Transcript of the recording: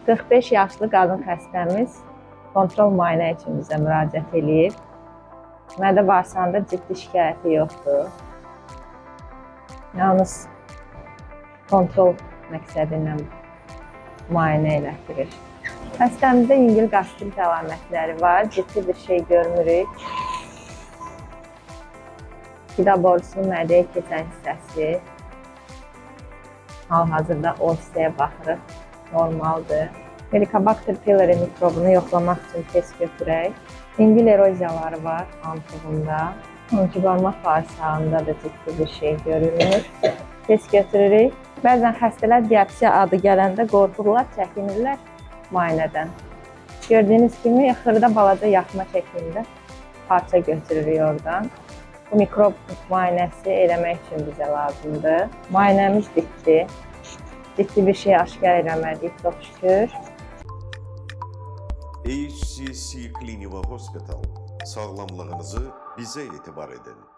45 yaşlı qadın xəstəmiz kontrol müayinə üçün bizə müraciət eləyib. Mədə bağırsağında ciddi şikayəti yoxdur. Yalnız kontrol məqsədi ilə müayinə elətdirir. Xəstəmizdə yüngül qastrit əlamətləri var, ciddi bir şey görmürük. Qida borusunun mədəyə keçən hissəsi hal-hazırda o hissəyə baxırıq, normaldır. Helicobacter pylori mikrobunu yoxlamaq üçün test götürək. İngil eroziyaları var antuğunda. Oncubarmaq bağırsağında da ciddi bir şey görülmür. Test götürürük. Bəzən xəstələr biopsiya adı gələndə qorxurlar, çəkinirlər müayinədən. Gördüyünüz kimi xırda balaca yaxma şəklində parça götürürük oradan. Bu mikrob müayinəsi eləmək üçün bizə lazımdır. Müayinəmiz bitdi. Ciddi bir şey aşkar eləmədik, çox şükür. HCC Clinical Hospital, sağlamlığınızı bizə etibar edin.